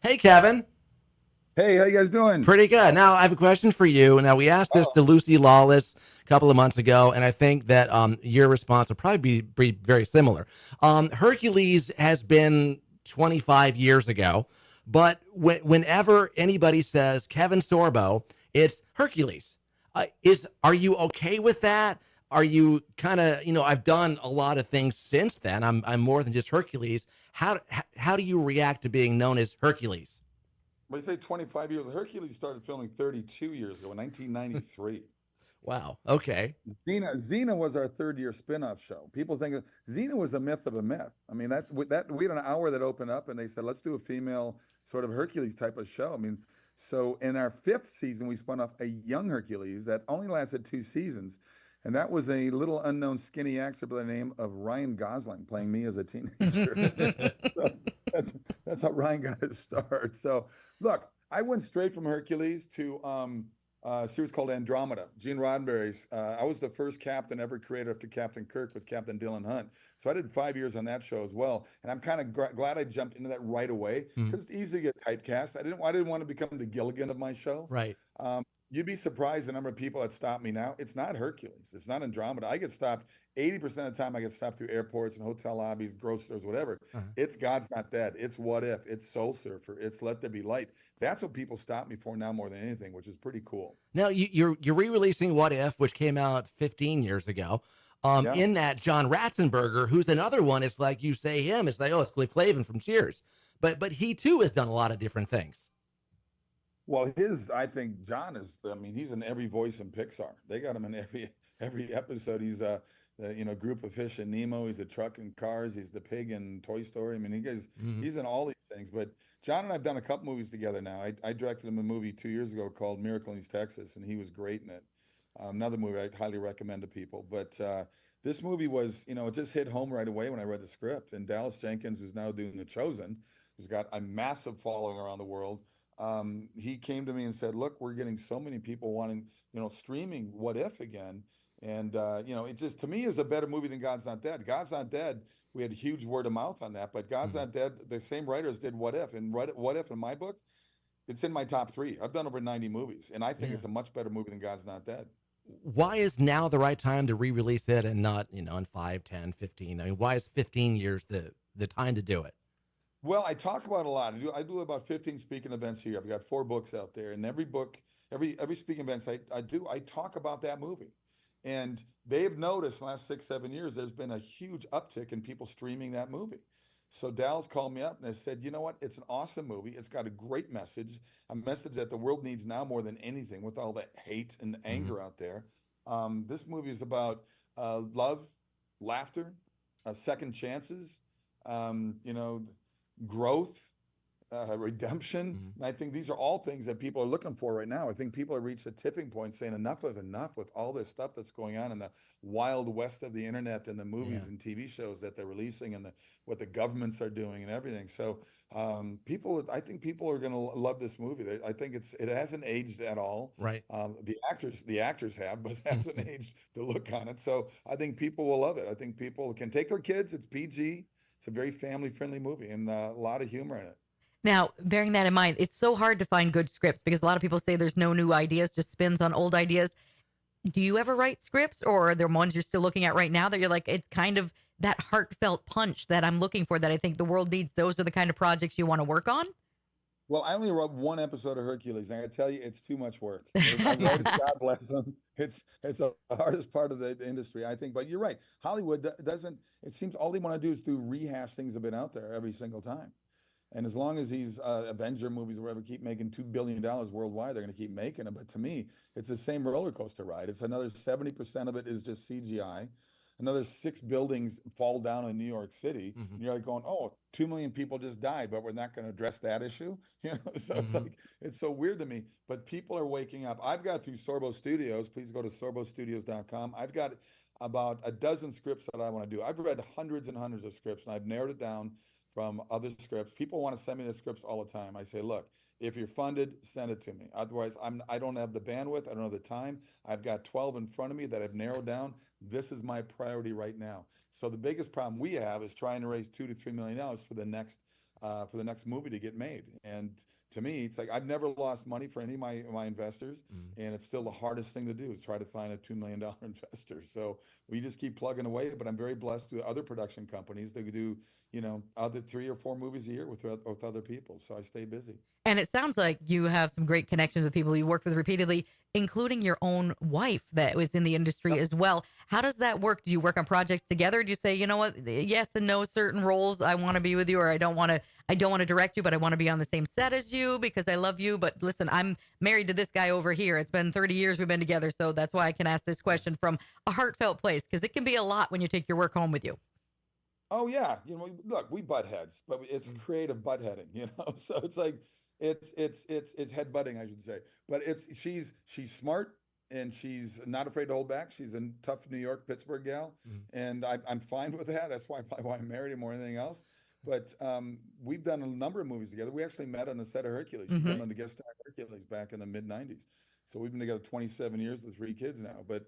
Hey, Kevin. Hey, how you guys doing? Pretty good. Now, I have a question for you. Now, we asked this Oh, to Lucy Lawless a couple of months ago, and I think that your response will probably be very similar. Hercules has been 25 years ago, but whenever anybody says Kevin Sorbo, it's Hercules. Are you okay with that? Are you kind of I've done a lot of things since then. I'm more than just Hercules. How do you react to being known as Hercules? when you say 25 years, Hercules started filming 32 years ago in 1993. Wow. Okay. Xena was our third year spin-off show. People think Xena was a myth of a myth. I mean, that we had an hour that opened up and they said, let's do a female sort of Hercules type of show. I mean, so in our fifth season, we spun off a young Hercules that only lasted 2 seasons. And that was a little unknown skinny actor by the name of Ryan Gosling playing me as a teenager. So that's that's how Ryan got his start. So look, I went straight from Hercules to a series called Andromeda. Gene Roddenberry's. I was the first captain ever created after Captain Kirk with Captain Dylan Hunt. So I did 5 years on that show as well, and I'm kind of glad I jumped into that right away Mhm. because it's easy to get typecast. I didn't want to become the Gilligan of my show. Right. Um, you'd be surprised the number of people that stop me now. It's not Hercules. It's not Andromeda. I get stopped 80% of the time. I get stopped through airports and hotel lobbies, grocery stores, whatever. Uh-huh. It's God's Not Dead. It's What If. It's Soul Surfer. It's Let There Be Light. That's what people stop me for now more than anything, which is pretty cool. Now you're re-releasing What If, which came out 15 years ago. Yeah. In that John Ratzenberger, who's another one, it's like you say him, it's like it's Cliff Clavin from Cheers, but he too has done a lot of different things. Well, I think John is, I mean, he's in every voice in Pixar. They got him in every episode. He's group of fish in Nemo. He's a truck in Cars. He's the pig in Toy Story. I mean, Hmm. he's in all these things. But John and I've done a couple movies together now. I directed him a movie 2 years ago called Miracle in East Texas, and he was great in it. Another movie I'd highly recommend to people. But this movie was, it just hit home right away when I read the script. And Dallas Jenkins, who's now doing The Chosen, who's got a massive following around the world, he came to me and said, "Look, we're getting so many people wanting, streaming What If again." And it just to me is a better movie than God's Not Dead. God's Not Dead, we had huge word of mouth on that, but God's Hmm. Not Dead, the same writers did What If, and What If in my book, it's in my top three. I've done over 90 movies, and I think Yeah. it's a much better movie than God's Not Dead. Why is now the right time to re-release it and not in 5, 10, 15? I mean, why is 15 years the time to do it? Well, I talk about a lot. I do about 15 speaking events here. I've got 4 books out there, and every book, every speaking events I talk about that movie. And they've noticed in the last 6, 7 years, there's been a huge uptick in people streaming that movie. So Dallas called me up and they said, you know what? It's an awesome movie. It's got a great message, a message that the world needs now more than anything with all the hate and Hmm. anger out there. This movie is about love, laughter, second chances, you know, growth, redemption. Hmm. And I think these are all things that people are looking for right now. I think people have reached a tipping point saying enough of enough with all this stuff that's going on in the wild west of the internet and the Yeah. movies and TV shows that they're releasing and what the governments are doing and everything. So I think people are going to love this movie. I think it hasn't aged at all. Right. The actors have, but it hasn't aged the look on it. So I think people will love it. I think people can take their kids. It's PG. It's a very family friendly movie and a lot of humor in it. Now, bearing that in mind, it's so hard to find good scripts because a lot of people say there's no new ideas, just spins on old ideas. Do you ever write scripts, or are there ones you're still looking at right now that you're like, it's kind of that heartfelt punch that I'm looking for that I think the world needs? Those are the kind of projects you want to work on? Well, I only wrote 1 episode of Hercules, and I tell you, it's too much work. I wrote it. God bless them. It's the hardest part of the industry, I think. But you're right. Hollywood doesn't. It seems all they want to do is do rehash things that have been out there every single time. And as long as these Avenger movies or whatever keep making $2 billion worldwide, they're going to keep making them. But to me, it's the same roller coaster ride. It's another 70% of it is just CGI. Another 6 buildings fall down in New York City. Hmm. And you're like going, oh, 2 million people just died, but we're not going to address that issue. So it's Hmm. like, it's so weird to me. But people are waking up. I've got through Sorbo Studios. Please go to sorbostudios.com. I've got about a dozen scripts that I want to do. I've read hundreds and hundreds of scripts, and I've narrowed it down from other scripts. People want to send me the scripts all the time. I say, look, if you're funded, send it to me. Otherwise, I don't have the bandwidth. I don't have the time. I've got 12 in front of me that I've narrowed down. This is my priority right now. So the biggest problem we have is trying to raise $2 to $3 million for the next for the next movie to get made. And to me, it's like I've never lost money for any of my investors, and it's still the hardest thing to do is try to find a $2 million investor. So we just keep plugging away. But I'm very blessed with other production companies that do, other 3 or 4 movies a year with other people. So I stay busy. And it sounds like you have some great connections with people you work with repeatedly, including your own wife that was in the industry as well. How does that work? Do you work on projects together? Do you say, you know what, yes and no, certain roles I want to be with you, or I don't want to direct you, but I want to be on the same set as you because I love you. But listen, I'm married to this guy over here. It's been 30 years we've been together, so that's why I can ask this question from a heartfelt place, because it can be a lot when you take your work home with you. Oh yeah, look, we butt heads, but it's creative butt heading, So it's like it's head butting, I should say. But she's smart and she's not afraid to hold back. She's a tough New York, Pittsburgh gal, and I'm fine with that. That's probably why I'm married more than anything else. But we've done a number of movies together. We actually met on the set of Hercules. She came on to guest star Hercules back in the mid '90s. So we've been together 27 years with 3 kids now. But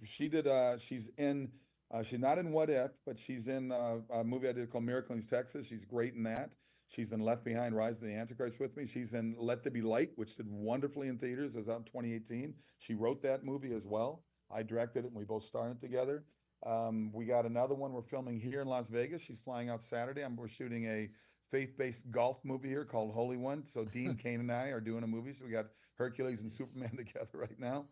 she's in. She's not in What If, but she's in a movie I did called Miracle in Texas. She's great in that. She's in Left Behind, Rise of the Antichrist with me. She's in Let There Be Light, which did wonderfully in theaters. It was out in 2018. She wrote that movie as well. I directed it, and we both starred together. We got another one we're filming here in Las Vegas. She's flying out Saturday. We're shooting a faith-based golf movie here called Holy One. So Dean Cain and I are doing a movie. So we got Hercules and Superman together right now.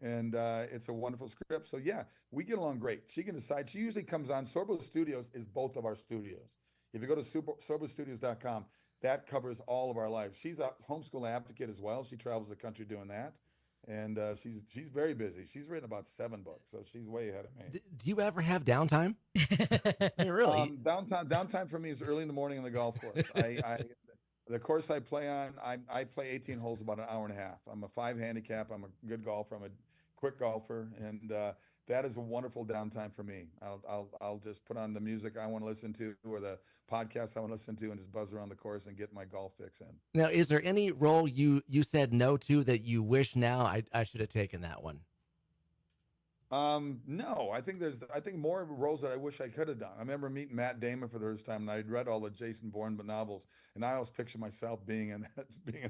And it's a wonderful script. So yeah, we get along great. She can decide. She usually comes on. Sorbo Studios is both of our studios. If you go to sorbostudios.com, that covers all of our lives. She's a homeschool advocate as well. She travels the country doing that. And she's very busy. She's written about 7 books, so she's way ahead of me. Do you ever have downtime? I mean, really? Downtime for me is early in the morning on the golf course. The course I play on, I play 18 holes about an hour and a half. I'm a 5 handicap. I'm a good golfer. I'm a quick golfer, and that is a wonderful downtime for me. I'll just put on the music I want to listen to or the podcast I want to listen to, and just buzz around the course and get my golf fix in. Now, is there any role you said no to that you wish now I should have taken that one? No, I think more roles that I wish I could have done. I remember meeting Matt Damon for the first time, and I'd read all the Jason Bourne novels, and I always picture myself being in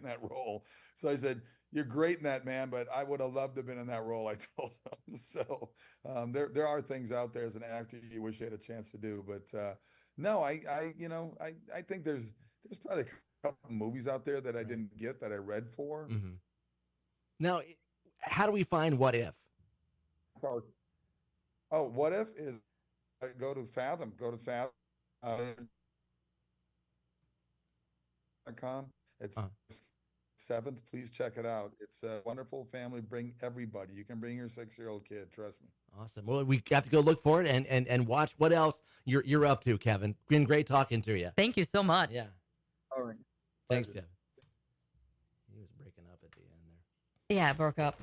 that role. So I said, "You're great in that, man, but I would have loved to have been in that role." I told him. So there are things out there as an actor you wish you had a chance to do, but no, I think there's probably a couple movies out there that I didn't get that I read for. Now, how do we find What If? Oh, What If is go to Fathom. .com. It's 7th. Please check it out. It's a wonderful family. Bring everybody. You can bring your 6-year-old kid. Trust me. Awesome. Well, we got to go look for it and watch what else you're up to, Kevin. Been great talking to you. Thank you so much. Yeah. All right. Thanks, Kevin. He was breaking up at the end there. Yeah, it broke up.